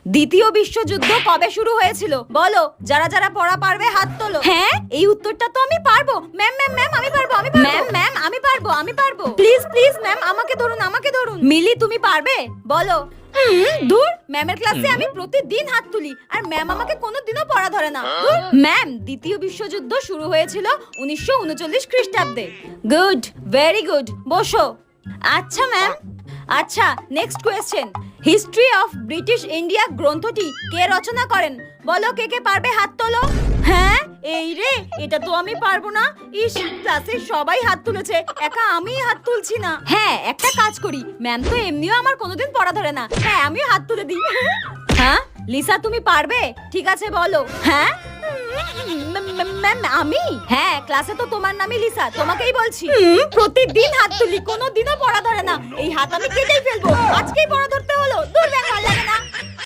দ্বিতীয় বিশ্বযুদ্ধ কবে শুরু হয়েছিল বলো? যারা যারা পড়া পারবে হাত তোলো। হ্যাঁ, এই উত্তরটা তো আমি পারবো। ম্যাম ম্যাম ম্যাম আমি পারবো, আমি পারবো। ম্যাম ম্যাম আমি পারবো, আমি পারবো। প্লিজ প্লিজ ম্যাম আমাকে ধরুন, আমাকে ধরুন। মিলি তুমি পারবে? বলো। দূর, ম্যামের ক্লাসে আমি প্রতিদিন হাত তুলি আর ম্যাম আমাকে কোনোদিনও পড়া ধরে না। ম্যাম, দ্বিতীয় বিশ্বযুদ্ধ শুরু হয়েছিল 1939 খ্রিস্টাব্দে। গুড, ভেরি গুড, বসো। আচ্ছা ম্যাম। আচ্ছা, next question. History of British India গ্রন্থটি কে রচনা করেন? বলো, কে কে পারবে হাত তোলো। হ্যাঁ, এই রে, এটা তো আমি পারবো না। ইস, ক্লাসে সবাই হাত তুলেছে, একা আমি হাত তুলছি না। হ্যাঁ, একটা কাজ করি, ম্যাম তো এমনিও আমার কোনোদিন পড়া ধরে না। হ্যাঁ, আমিও হাত তুলে দিই। হ্যাঁ, লিসা তুমি পারবে? ঠিক আছে বলো। হ্যাঁ ম্যাম, আমি? হ্যাঁ, ক্লাসে তো তোমার নামই লিসা, তোমাকেই বলছি। প্রতিদিন হাত তুলি, কোনোদিনও পড়া ধরে না। এই হাত আমি কেটেই ফেলবো, আজকেই পড়া ধরতে হলো। দূর, ভালো লাগে না।